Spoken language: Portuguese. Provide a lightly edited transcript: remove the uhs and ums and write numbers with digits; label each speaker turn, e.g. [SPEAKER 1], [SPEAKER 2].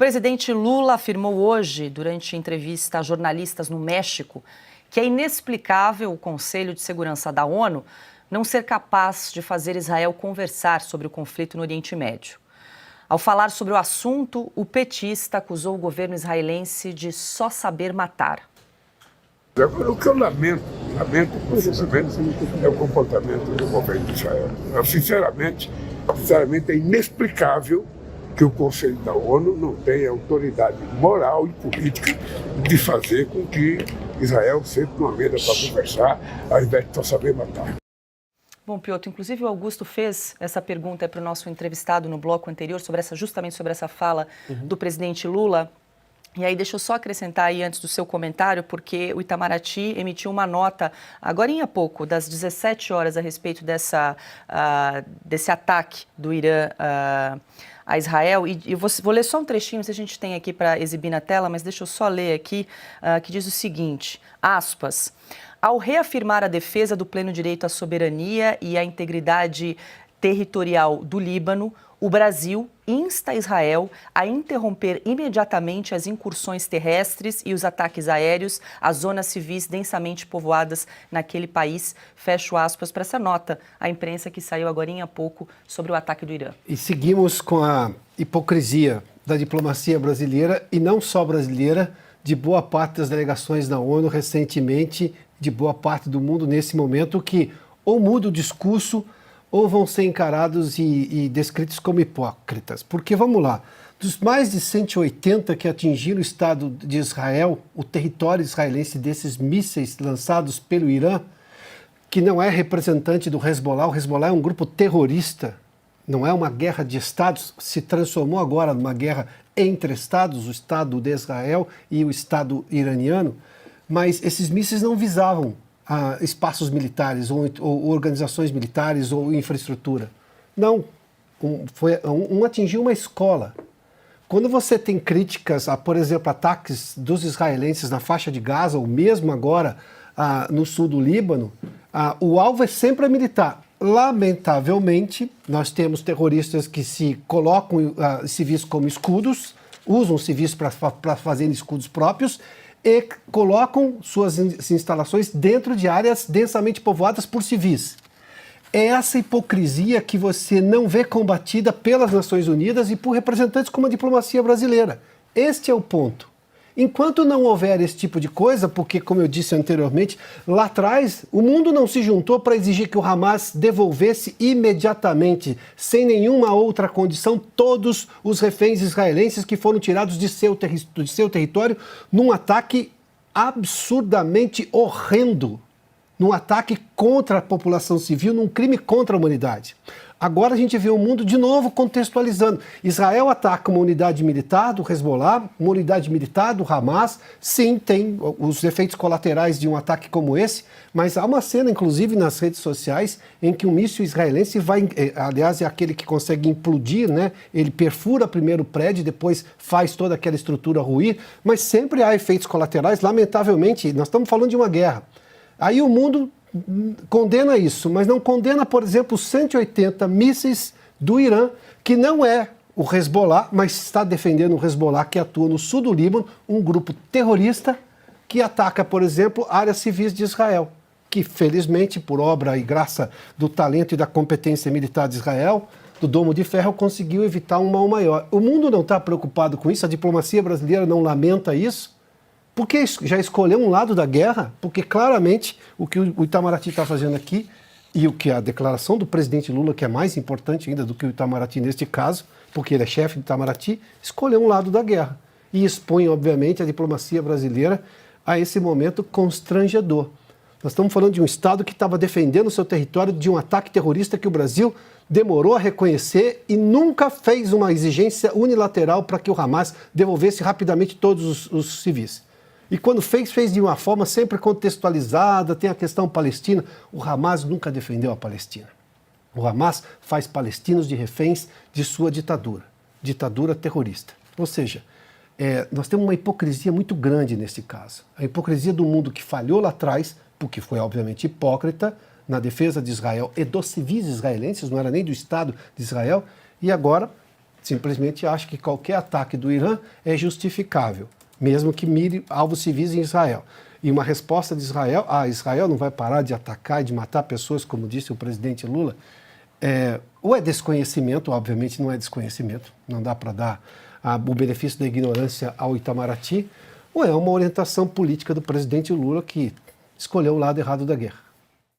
[SPEAKER 1] presidente Lula afirmou hoje, durante entrevista a jornalistas no México, que é inexplicável o Conselho de Segurança da ONU não ser capaz de fazer Israel conversar sobre o conflito no Oriente Médio. Ao falar sobre o assunto, o petista acusou o governo israelense de só saber matar.
[SPEAKER 2] Agora, o que eu lamento profundamente é o comportamento do governo de Israel. Sinceramente, é inexplicável que o Conselho da ONU não tenha autoridade moral e política de fazer com que Israel sente uma mesa para conversar, ao invés de só saber matar.
[SPEAKER 1] Bom, Piotr, inclusive o Augusto fez essa pergunta para o nosso entrevistado no bloco anterior, justamente sobre essa fala do presidente Lula. E aí deixa eu só acrescentar aí antes do seu comentário, porque o Itamaraty emitiu uma nota agorinha há pouco, das 17 horas, a respeito desse ataque do Irã a Israel. E eu vou ler só um trechinho, se a gente tem aqui para exibir na tela, mas deixa eu só ler aqui, que diz o seguinte, aspas, ao reafirmar a defesa do pleno direito à soberania e à integridade territorial do Líbano, o Brasil insta Israel a interromper imediatamente as incursões terrestres e os ataques aéreos às zonas civis densamente povoadas naquele país. Fecho aspas para essa nota, a imprensa que saiu agorinha há pouco sobre o ataque do Irã.
[SPEAKER 3] E seguimos com a hipocrisia da diplomacia brasileira, e não só brasileira, de boa parte das delegações da ONU recentemente, de boa parte do mundo nesse momento, que ou muda o discurso ou vão ser encarados e descritos como hipócritas. Porque, vamos lá, dos mais de 180 que atingiram o Estado de Israel, o território israelense desses mísseis lançados pelo Irã, que não é representante do Hezbollah, o Hezbollah é um grupo terrorista, não é uma guerra de Estados, se transformou agora numa guerra entre Estados, o Estado de Israel e o Estado iraniano, mas esses mísseis não visavam espaços militares ou organizações militares ou infraestrutura. Não, um atingiu uma escola. Quando você tem críticas a, por exemplo, ataques dos israelenses na faixa de Gaza, ou mesmo agora no sul do Líbano, o alvo é sempre a militar. Lamentavelmente, nós temos terroristas que se colocam civis como escudos, usam civis para fazerem escudos próprios, e colocam suas instalações dentro de áreas densamente povoadas por civis. É essa hipocrisia que você não vê combatida pelas Nações Unidas e por representantes como a diplomacia brasileira. Este é o ponto. Enquanto não houver esse tipo de coisa, porque, como eu disse anteriormente, lá atrás o mundo não se juntou para exigir que o Hamas devolvesse imediatamente, sem nenhuma outra condição, todos os reféns israelenses que foram tirados de seu território num ataque absurdamente horrendo, num ataque contra a população civil, num crime contra a humanidade. Agora a gente vê o mundo de novo contextualizando. Israel ataca uma unidade militar do Hezbollah, uma unidade militar do Hamas. Sim, tem os efeitos colaterais de um ataque como esse, mas há uma cena, inclusive, nas redes sociais, em que um míssil israelense vai, aliás, é aquele que consegue implodir, né? Ele perfura primeiro o prédio, depois faz toda aquela estrutura ruir, mas sempre há efeitos colaterais, lamentavelmente. Nós estamos falando de uma guerra. Aí o mundo condena isso, mas não condena, por exemplo, os 180 mísseis do Irã, que não é o Hezbollah, mas está defendendo o Hezbollah, que atua no sul do Líbano, um grupo terrorista que ataca, por exemplo, áreas civis de Israel, que felizmente, por obra e graça do talento e da competência militar de Israel, do Domo de Ferro, conseguiu evitar um mal maior. O mundo não está preocupado com isso, a diplomacia brasileira não lamenta isso, porque já escolheu um lado da guerra, porque claramente o que o Itamaraty está fazendo aqui e o que a declaração do presidente Lula, que é mais importante ainda do que o Itamaraty neste caso, porque ele é chefe do Itamaraty, escolheu um lado da guerra e expõe, obviamente, a diplomacia brasileira a esse momento constrangedor. Nós estamos falando de um Estado que estava defendendo o seu território de um ataque terrorista que o Brasil demorou a reconhecer e nunca fez uma exigência unilateral para que o Hamas devolvesse rapidamente todos os civis. E quando fez de uma forma sempre contextualizada, tem a questão palestina. O Hamas nunca defendeu a Palestina. O Hamas faz palestinos de reféns de sua ditadura terrorista. Ou seja, nós temos uma hipocrisia muito grande nesse caso. A hipocrisia do mundo que falhou lá atrás, porque foi obviamente hipócrita, na defesa de Israel e dos civis israelenses, não era nem do Estado de Israel, e agora simplesmente acha que qualquer ataque do Irã é justificável, mesmo que mire alvos civis em Israel. E uma resposta de Israel, Israel não vai parar de atacar e de matar pessoas, como disse o presidente Lula, ou é desconhecimento, obviamente não é desconhecimento, não dá para dar o benefício da ignorância ao Itamaraty, ou é uma orientação política do presidente Lula que escolheu o lado errado da guerra.